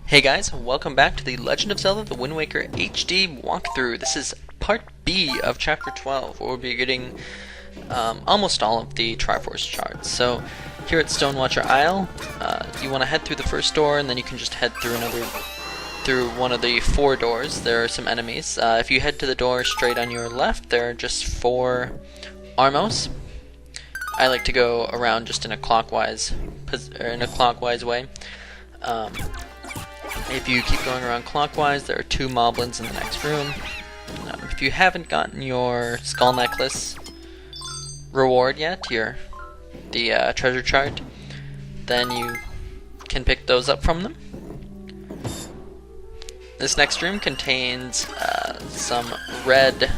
Hey guys, welcome back to the Legend of Zelda: The Wind Waker HD walkthrough. This is part B of Chapter 12, where we'll be getting almost all of the Triforce Shards. So, here at Stonewatcher Isle, you want to head through the first door, and then you can just head through one of the 4 doors. There are some enemies. If you head to the door straight on your left, there are just 4 Armos. I like to go around just in a clockwise way. If you keep going around clockwise, there are 2 moblins in the next room. If you haven't gotten your skull necklace reward yet, the treasure chart, then you can pick those up from them. This next room contains some red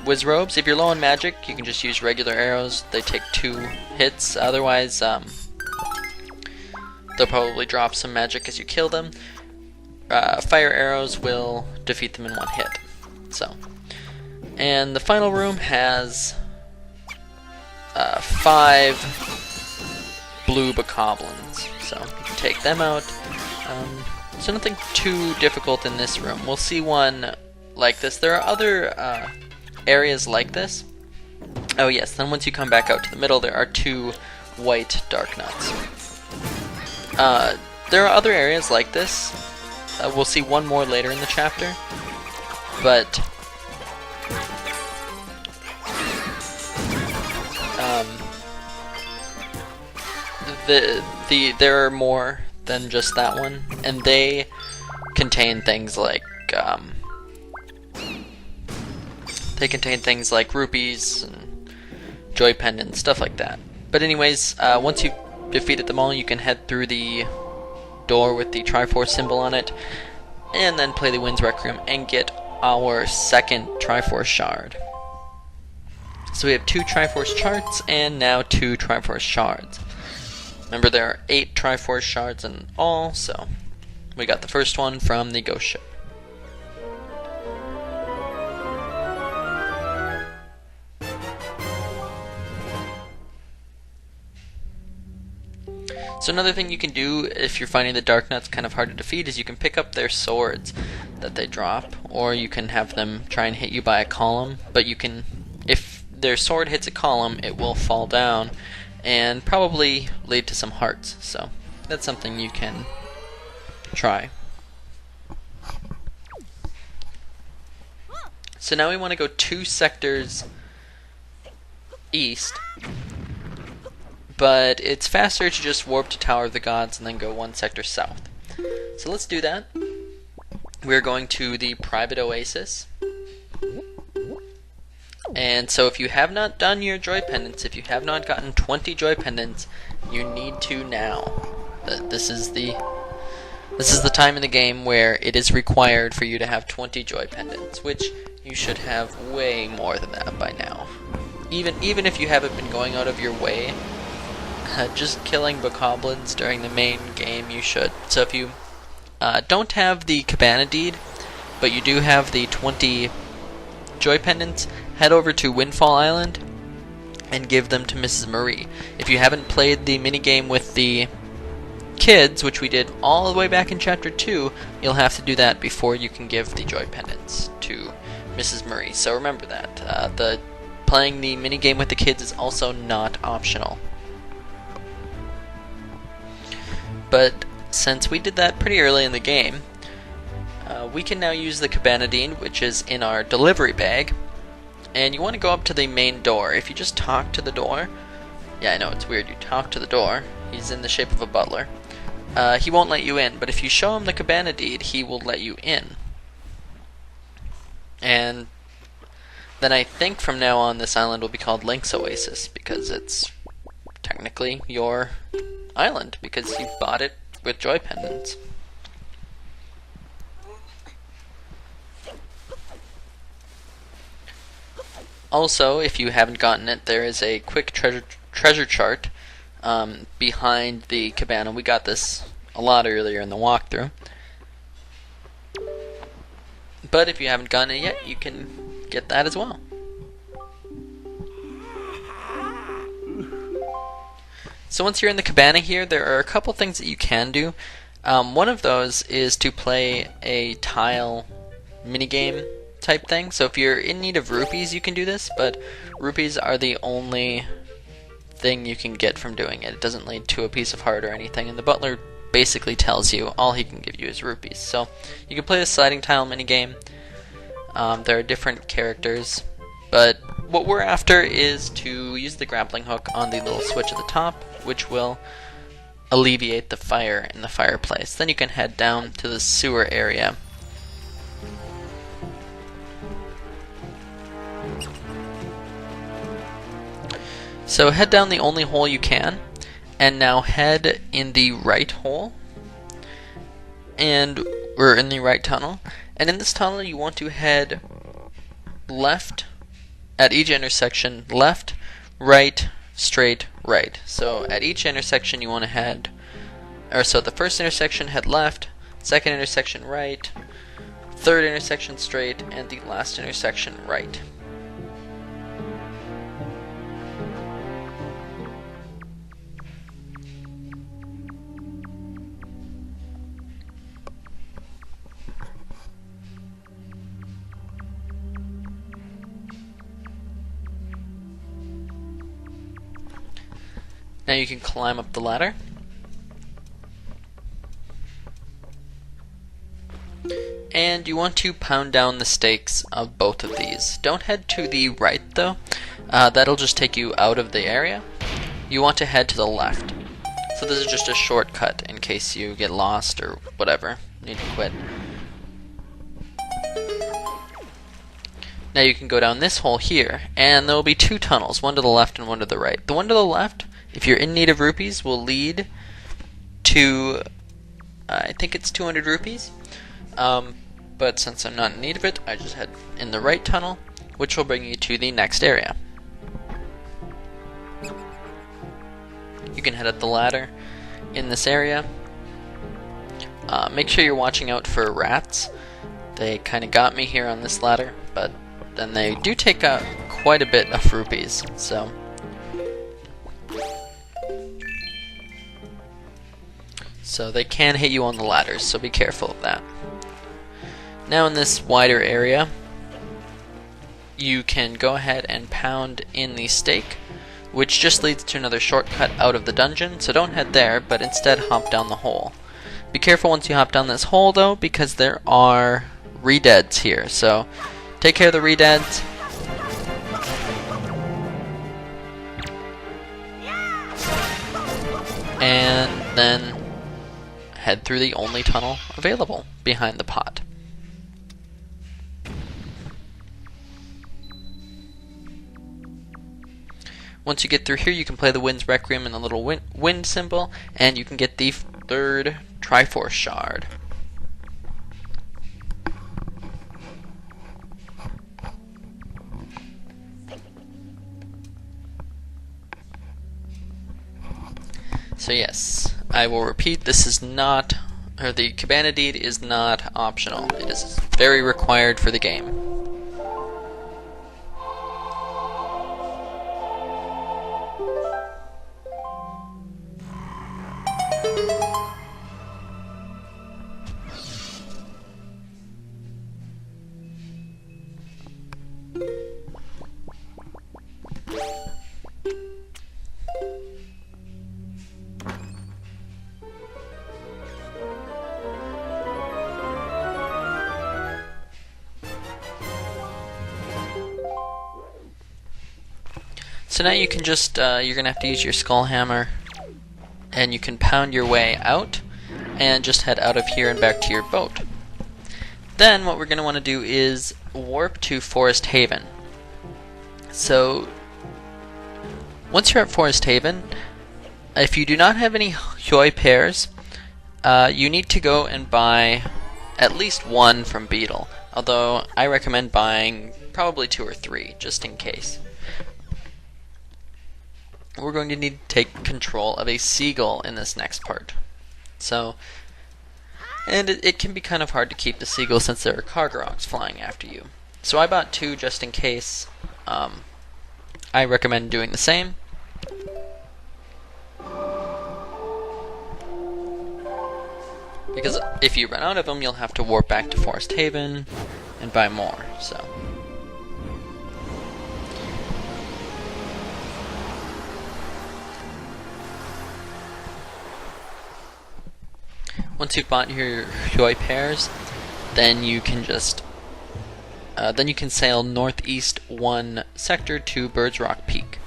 Wizz Robes. If you're low on magic, you can just use regular arrows. They take 2 hits. Otherwise, they'll probably drop some magic as you kill them. Fire arrows will defeat them in 1 hit. And the final room has 5 blue bokoblins. So you can take them out. So nothing too difficult in this room. We'll see one like this. There are other areas like this. Oh yes, then once you come back out to the middle, there are 2 white dark nuts. There are other areas like this. We'll see one more later in the chapter, but there are more than just that one, and they contain things like rupees and joy pendants, stuff like that. But anyways, once you've defeated them all, you can head through the door with the Triforce symbol on it, and then play the Wind's Requiem and get our second Triforce Shard. So we have 2 Triforce charts and now 2 Triforce Shards. Remember, there are 8 Triforce Shards in all, so we got the first one from the ghost ship. So another thing you can do if you're finding the dark nuts kind of hard to defeat is you can pick up their swords that they drop, or you can have them try and hit you by a column. But you can, if their sword hits a column, it will fall down and probably lead to some hearts. So that's something you can try. So now we want to go 2 sectors east. But it's faster to just warp to Tower of the Gods and then go 1 sector south. So let's do that. We're going to the private Oasis. And so if you have not done your joy pendants, if you have not gotten 20 joy pendants, you need to now. This is the time in the game where it is required for you to have 20 joy pendants, which you should have way more than that by now. Even if you haven't been going out of your way, just killing bokoblins during the main game, you should. So if you don't have the Cabana Deed, but you do have the 20 joy pendants, head over to Windfall Island and give them to Mrs. Marie. If you haven't played the minigame with the kids, which we did all the way back in Chapter 2, you'll have to do that before you can give the joy pendants to Mrs. Marie. So remember that. Playing the minigame with the kids is also not optional. But since we did that pretty early in the game, we can now use the Cabana Deed, which is in our delivery bag. And you want to go up to the main door. If you just talk to the door, yeah, I know it's weird, you talk to the door, he's in the shape of a butler, he won't let you in, but if you show him the Cabana Deed, he will let you in. And then I think from now on this island will be called Link's Oasis, because it's technically your island, because you bought it with joy pendants. Also, if you haven't gotten it, there is a quick treasure chart behind the cabana. We got this a lot earlier in the walkthrough. But if you haven't gotten it yet, you can get that as well. So once you're in the cabana here, there are a couple things that you can do. One of those is to play a tile minigame type thing. So if you're in need of rupees, you can do this, but rupees are the only thing you can get from doing it. It doesn't lead to a piece of heart or anything, and the butler basically tells you all he can give you is rupees. So you can play a sliding tile minigame. There are different characters, but what we're after is to use the grappling hook on the little switch at the top, which will alleviate the fire in the fireplace. Then you can head down to the sewer area. So head down the only hole you can, and now head in the right hole, and we're in the right tunnel. And in this tunnel you want to head left at each intersection, left, right, straight, right. So at each intersection you want to head, so the first intersection head left, second intersection right, third intersection straight, and the last intersection right. Now you can climb up the ladder. And you want to pound down the stakes of both of these. Don't head to the right though. That'll just take you out of the area. You want to head to the left. So this is just a shortcut in case you get lost or whatever. Need to quit. Now you can go down this hole here, and there will be two tunnels, one to the left and one to the right. The one to the left, if you're in need of rupees, will lead to, I think it's 200 rupees. But since I'm not in need of it, I just head in the right tunnel, which will bring you to the next area. You can head up the ladder in this area. Make sure you're watching out for rats. They kind of got me here on this ladder, but then they do take out quite a bit of rupees, so they can hit you on the ladders, so be careful of that. Now in this wider area, you can go ahead and pound in the stake, which just leads to another shortcut out of the dungeon, so don't head there, but instead hop down the hole. Be careful once you hop down this hole though, because there are redeads here, so take care of the redeads. And then head through the only tunnel available behind the pot. Once you get through here, you can play the Wind's Requiem and the little wind symbol, and you can get the third Triforce Shard. So yes, I will repeat, this is not, or the Cabana Deed is not optional. It is very required for the game. So now you can just, you're going to have to use your skull hammer, and you can pound your way out, and just head out of here and back to your boat. Then what we're going to want to do is warp to Forest Haven. So once you're at Forest Haven, if you do not have any Hyoi pairs, you need to go and buy at least one from Beetle, although I recommend buying probably 2 or 3, just in case. We're going to need to take control of a seagull in this next part. So, and it can be kind of hard to keep the seagull since there are Cargaroks flying after you. So I bought 2 just in case. I recommend doing the same. Because if you run out of them, you'll have to warp back to Forest Haven and buy more, so. Once you've bought your Huey pairs, then you can just sail northeast 1 sector to Bird's Rock Peak.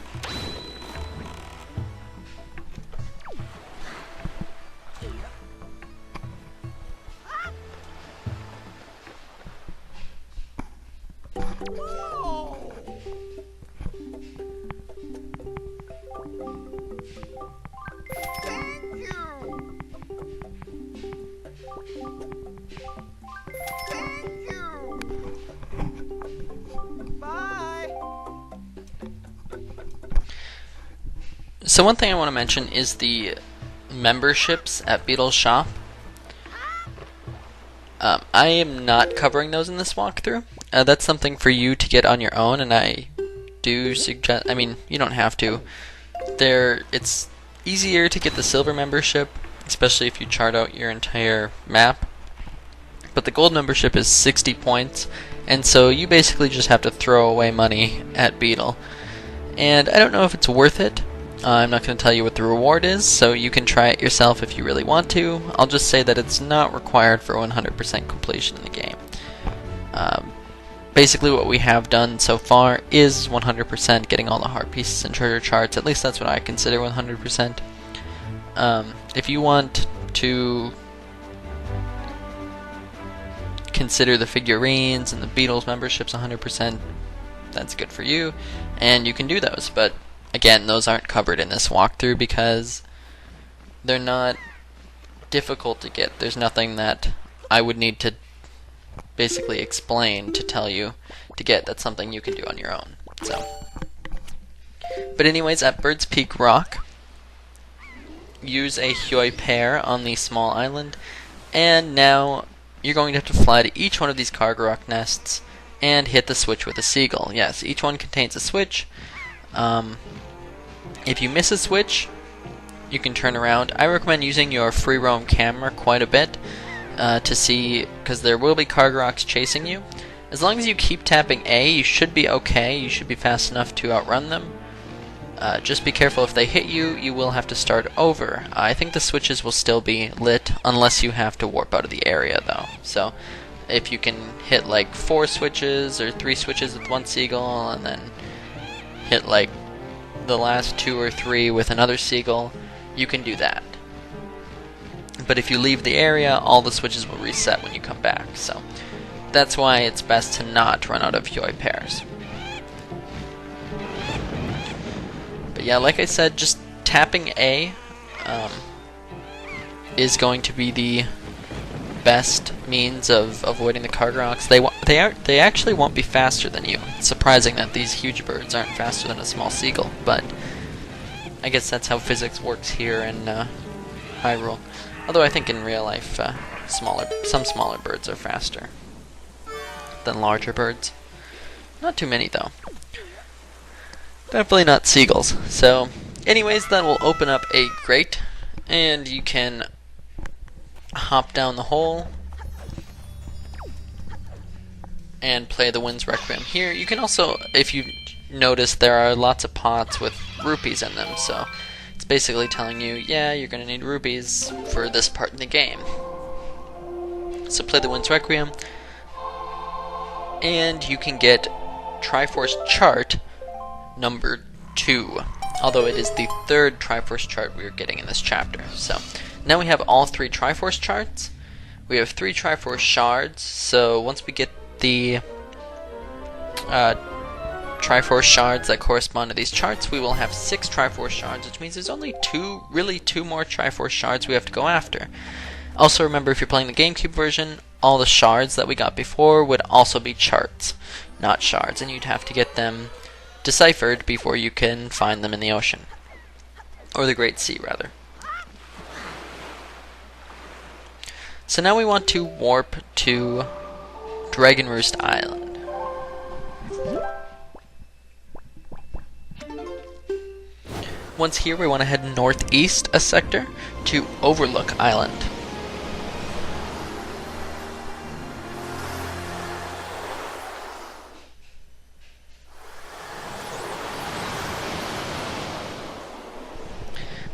So one thing I want to mention is the memberships at Beetle's shop. I am not covering those in this walkthrough. That's something for you to get on your own, and I do suggest, I mean, you don't have to. It's easier to get the silver membership, especially if you chart out your entire map. But the gold membership is 60 points, and so you basically just have to throw away money at Beetle. And I don't know if it's worth it. I'm not going to tell you what the reward is, so you can try it yourself if you really want to. I'll just say that it's not required for 100% completion in the game. Basically what we have done so far is 100% getting all the heart pieces and treasure charts. At least that's what I consider 100%. If you want to consider the figurines and the Beatles memberships 100%, that's good for you, and you can do those. But again, those aren't covered in this walkthrough because they're not difficult to get. There's nothing that I would need to basically explain to tell you to get. That's something you can do on your own. So, but anyways, at Bird's Peak Rock, use a Huey pair on the small island, and now you're going to have to fly to each one of these cargo rock nests and hit the switch with a seagull. Yes, each one contains a switch. If you miss a switch, you can turn around. I recommend using your free roam camera quite a bit to see, because there will be cargo rocks chasing you. As long as you keep tapping A, you should be okay. You should be fast enough to outrun them. Just be careful, if they hit you, you will have to start over. I think the switches will still be lit unless you have to warp out of the area though. So if you can hit like 4 switches or 3 switches with 1 seagull and then hit like the last 2 or 3 with another seagull, you can do that. But if you leave the area, all the switches will reset when you come back. So that's why it's best to not run out of Huey pairs. But yeah, like I said, just tapping A is going to be the best means of avoiding the cargo rocks. They actually won't be faster than you. It's surprising that these huge birds aren't faster than a small seagull, but I guess that's how physics works here in Hyrule. Although I think in real life, some smaller birds are faster than larger birds. Not too many though. Definitely not seagulls. So, anyways, that will open up a grate, and you can hop down the hole and play the Wind's Requiem here. You can also, if you notice, there are lots of pots with rupees in them, so it's basically telling you, yeah, you're going to need rupees for this part in the game. So play the Wind's Requiem, and you can get Triforce Chart number 2, although it is the 3rd Triforce chart we are getting in this chapter. So now we have all 3 Triforce charts. We have 3 Triforce Shards, so once we get the Triforce Shards that correspond to these charts, we will have 6 Triforce Shards, which means there's only 2 more Triforce Shards we have to go after. Also remember, if you're playing the GameCube version, all the shards that we got before would also be charts, not shards, and you'd have to get them deciphered before you can find them in the ocean. Or the Great Sea, rather. So now we want to warp to Dragon Roost Island. Once here, we want to head northeast a sector to Overlook Island.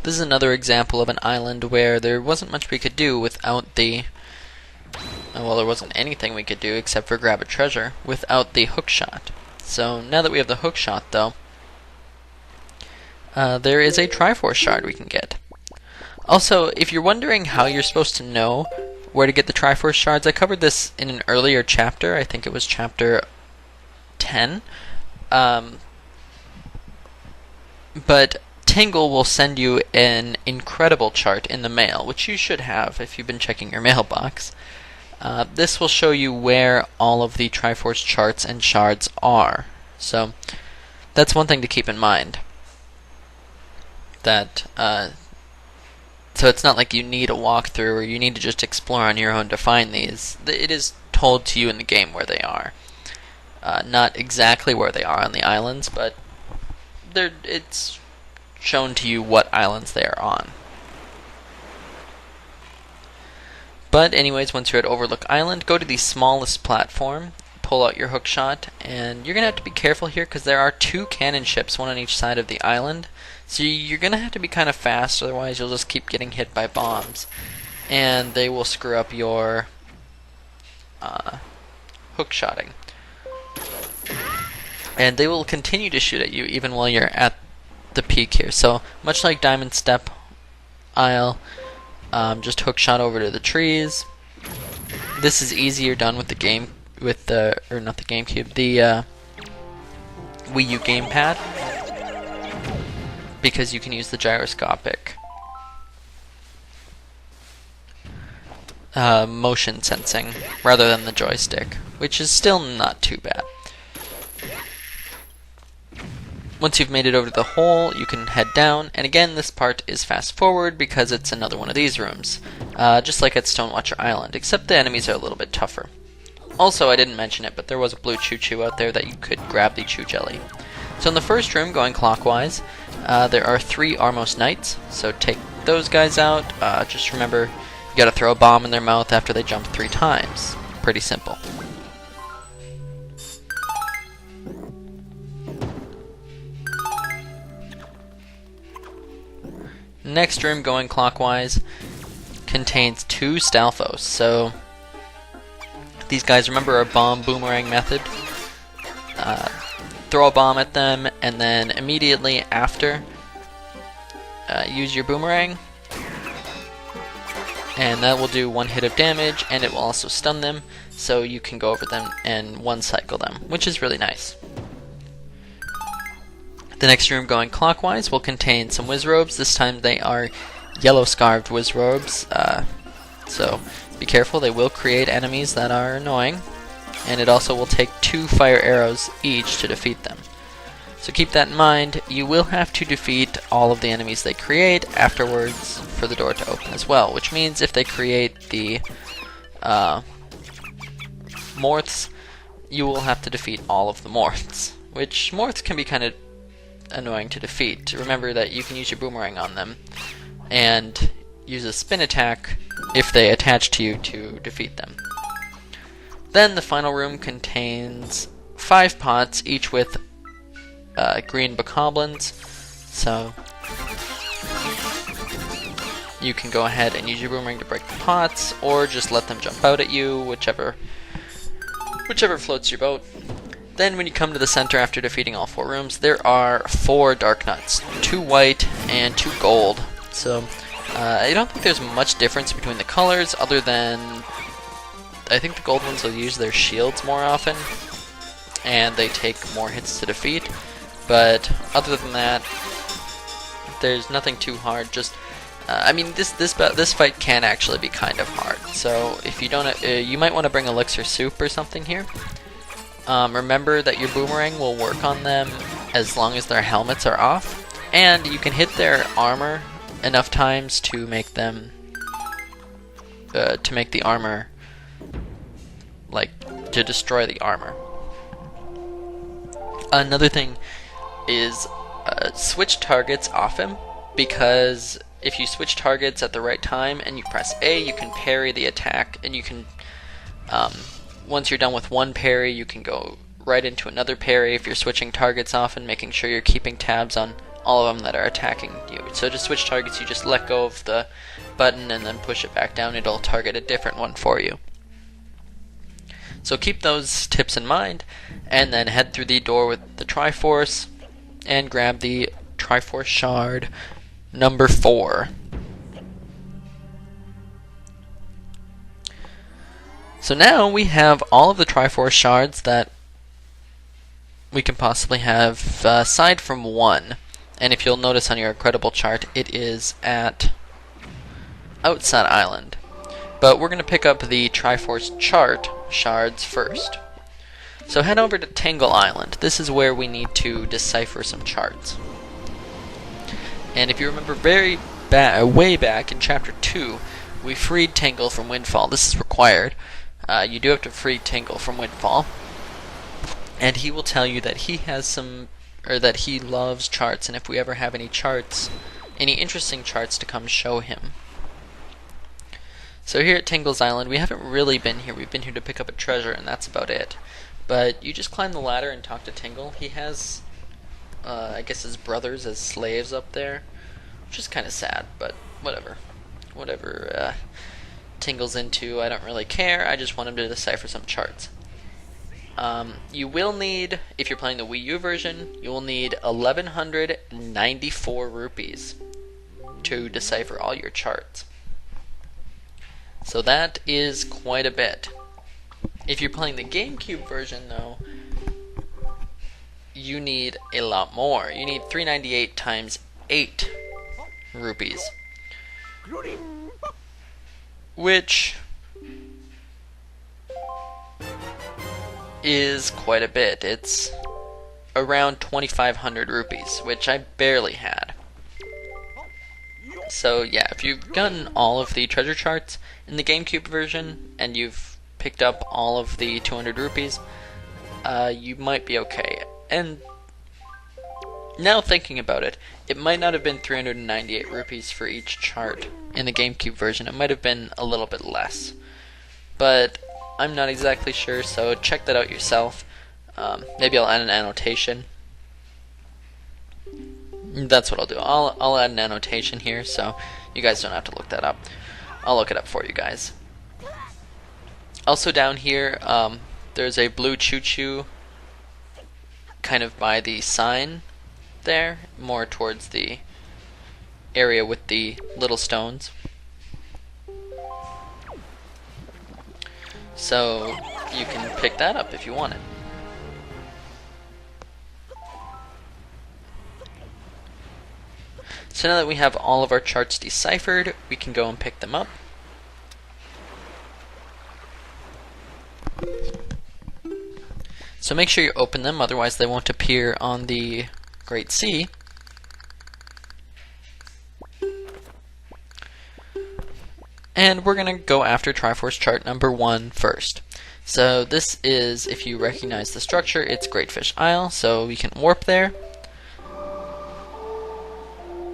This is another example of an island where there wasn't much we could do without the... Well, there wasn't anything we could do except for grab a treasure without the hook shot. So now that we have the hook shot, though, there is a Triforce Shard we can get. Also, if you're wondering how you're supposed to know where to get the Triforce Shards, I covered this in an earlier chapter. I think it was chapter 10. But Tangle will send you an incredible chart in the mail, which you should have if you've been checking your mailbox. This will show you where all of the Triforce charts and shards are. So that's one thing to keep in mind. That so it's not like you need a walkthrough or you need to just explore on your own to find these. It is told to you in the game where they are. Not exactly where they are on the islands, but it's shown to you what islands they are on. But anyways, once you're at Overlook Island, go to the smallest platform, pull out your hookshot, and you're going to have to be careful here because there are 2 cannon ships, one on each side of the island. So you're going to have to be kind of fast, otherwise you'll just keep getting hit by bombs. And they will screw up your hookshotting. And they will continue to shoot at you even while you're at the peak here. So much like Diamond Step Isle, just hookshot over to the trees. This is easier done with the game, with the, or not the GameCube, the Wii U gamepad, because you can use the gyroscopic motion sensing rather than the joystick, which is still not too bad. Once you've made it over to the hole, you can head down, and again, this part is fast forward because it's another one of these rooms, just like at Stonewatcher Island, except the enemies are a little bit tougher. Also, I didn't mention it, but there was a blue choo-choo out there that you could grab the Choo Jelly. So in the first room, going clockwise, there are 3 Armos Knights, so take those guys out. Just remember, you gotta throw a bomb in their mouth after they jump 3 times. Pretty simple. Next room, going clockwise, contains 2 Stalfos. So these guys, remember our bomb boomerang method? Throw a bomb at them, and then immediately after, use your boomerang, and that will do 1 hit of damage, and it will also stun them, so you can go over them and one-cycle them, which is really nice. The next room, going clockwise, will contain some Wizz Robes. This time they are yellow-scarved Wizz Robes, so be careful, they will create enemies that are annoying, and it also will take 2 fire arrows each to defeat them. So keep that in mind. You will have to defeat all of the enemies they create afterwards for the door to open as well, which means if they create the Morths, you will have to defeat all of the Morths, which Morths can be kind of annoying to defeat. Remember that you can use your boomerang on them and use a spin attack if they attach to you to defeat them. Then the final room contains 5 pots, each with green bokoblins, so you can go ahead and use your boomerang to break the pots, or just let them jump out at you, whichever floats your boat. Then when you come to the center after defeating all 4 rooms, there are 4 dark nuts, 2 white and 2 gold. So I don't think there's much difference between the colors, other than I think the gold ones will use their shields more often, and they take more hits to defeat. But other than that, there's nothing too hard. Just I mean, this fight can actually be kind of hard. So if you don't, you might want to bring elixir soup or something here. Remember that your boomerang will work on them as long as their helmets are off, and you can hit their armor enough times to make them to destroy the armor. Another thing is switch targets often, because if you switch targets at the right time and you press A, you can parry the attack, and you can once you're done with one parry, you can go right into another parry if you're switching targets often, making sure you're keeping tabs on all of them that are attacking you. So to switch targets, you just let go of the button and then push it back down. It'll target a different one for you. So keep those tips in mind, and then head through the door with the Triforce and grab the Triforce Shard number 4. So now we have all of the Triforce Shards that we can possibly have, aside from one. And if you'll notice on your incredible chart, it is at Outset Island. But we're going to pick up the Triforce Shards first. So head over to Tangles Island. This is where we need to decipher some charts. And if you remember way back in Chapter 2, we freed Tangle from Windfall. This is required. You do have to free Tangle from Windfall. And he will tell you that he has some, or that he loves charts, and if we ever have any charts, any interesting charts to come show him. So here at Tangles Island, we haven't really been here. We've been here to pick up a treasure, and that's about it. But you just climb the ladder and talk to Tangle. He has, I guess, his brothers as slaves up there, which is kind of sad, but whatever. Whatever Tangle's into, I don't really care. I just want him to decipher some charts. You will need, if you're playing the Wii U version, you will need 1,194 rupees to decipher all your charts. So that is quite a bit. If you're playing the GameCube version, though, you need a lot more. You need 398 times 8 rupees. Which is quite a bit. It's around 2,500 rupees, which I barely had. So yeah, if you've gotten all of the treasure charts in the GameCube version and you've picked up all of the 200 rupees, you might be okay. And now thinking about it, it might not have been 398 rupees for each chart in the GameCube version. It might have been a little bit less. But I'm not exactly sure, so check that out yourself. Maybe I'll add an annotation. That's what I'll do. I'll add an annotation here, so you guys don't have to look that up. I'll look it up for you guys. Also down here, there's a blue choo-choo kind of by the sign there, more towards the area with the little stones. So you can pick that up if you want it. So now that we have all of our charts deciphered, we can go and pick them up. So make sure you open them, otherwise they won't appear on the Great Sea. And we're going to go after Triforce chart number 1 first. So this is, if you recognize the structure, it's Great Fish Isle, so we can warp there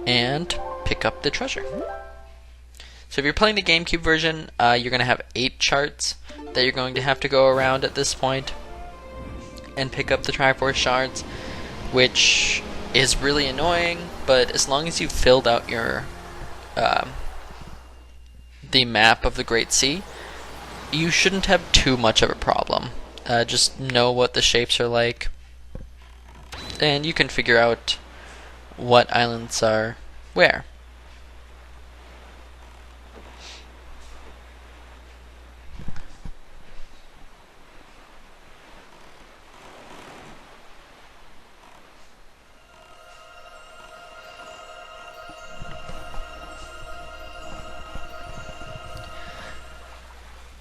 and pick up the treasure. So if you're playing the GameCube version, you're going to have 8 charts that you're going to have to go around at this point and pick up the Triforce Shards, which is really annoying, but as long as you've filled out your the map of the Great Sea, you shouldn't have too much of a problem. Just know what the shapes are like, and you can figure out what islands are where.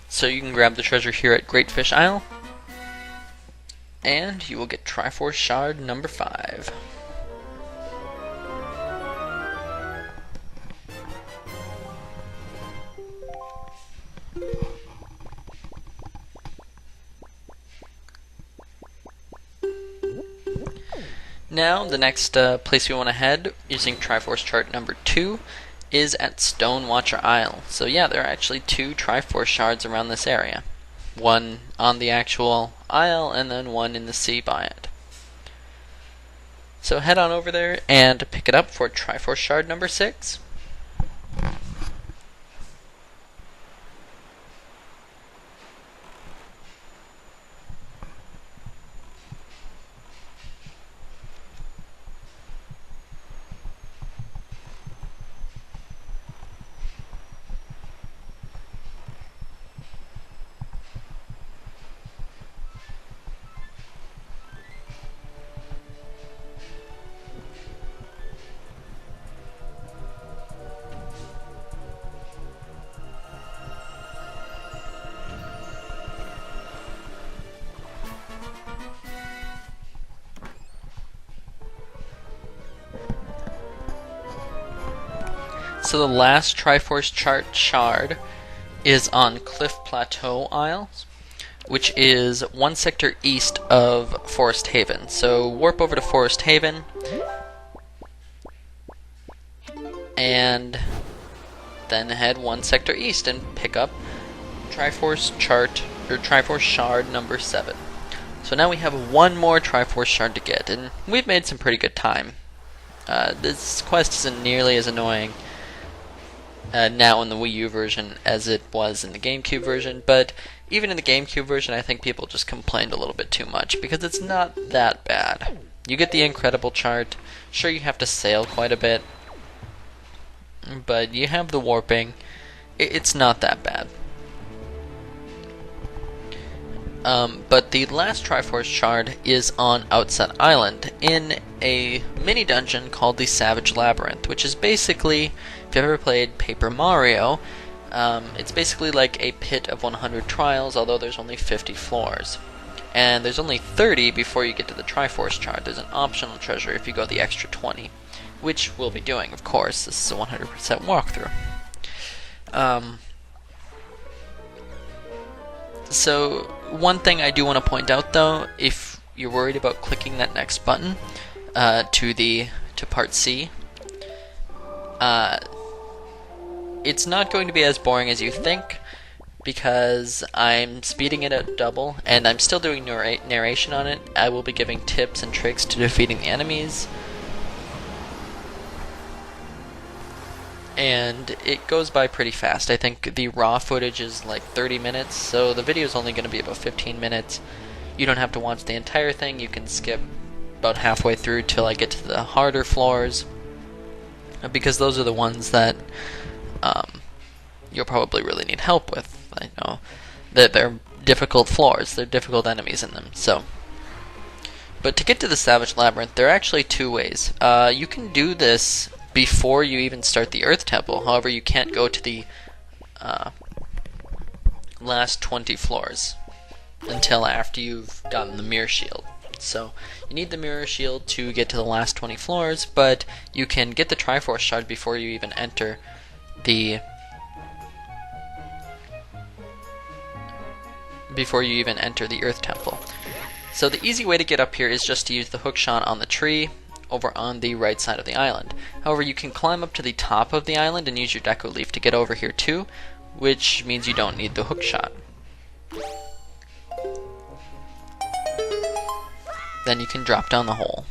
So you can grab the treasure here at Great Fish Isle, and you will get Triforce Shard number 5. Now, the next place we want to head, using Triforce chart number 2, is at Stonewatcher Isle. So yeah, there are actually 2 Triforce Shards around this area. One on the actual isle, and then one in the sea by it. So head on over there and pick it up for Triforce Shard number 6. So the last Triforce Shard is on Cliff Plateau Isles, which is 1 sector east of Forest Haven. So warp over to Forest Haven, and then head 1 sector east and pick up Triforce Shard number 7. So now we have one more Triforce Shard to get, and we've made some pretty good time. This quest isn't nearly as annoying now in the Wii U version as it was in the GameCube version, but even in the GameCube version I think people just complained a little bit too much, because it's not that bad. You get the incredible chart, sure you have to sail quite a bit, but you have the warping, it's not that bad. But the last Triforce Shard is on Outset Island in a mini dungeon called the Savage Labyrinth, which is basically, if you've ever played Paper Mario, it's basically like a pit of 100 trials, although there's only 50 floors. And there's only 30 before you get to the Triforce Shard. There's an optional treasure if you go the extra 20, which we'll be doing, of course. This is a 100% walkthrough. So one thing I do want to point out though, if you're worried about clicking that next button to part C, it's not going to be as boring as you think, because I'm speeding it at double and I'm still doing narration on it. I will be giving tips and tricks to defeating the enemies, and it goes by pretty fast. I think the raw footage is like 30 minutes, so the video is only going to be about 15 minutes. You don't have to watch the entire thing, you can skip about halfway through till I get to the harder floors, because those are the ones that you'll probably really need help with. I know that they're difficult floors, they're difficult enemies in them. So, but to get to the Savage Labyrinth, there are actually two ways. You can do this before you even start the Earth Temple. However, you can't go to the last 20 floors until after you've gotten the Mirror Shield. So you need the Mirror Shield to get to the last 20 floors, but you can get the Triforce Shard before you even enter the Earth Temple. So the easy way to get up here is just to use the hookshot on the tree over on the right side of the island. However, you can climb up to the top of the island and use your Deco Leaf to get over here too, which means you don't need the hookshot. Then you can drop down the hole.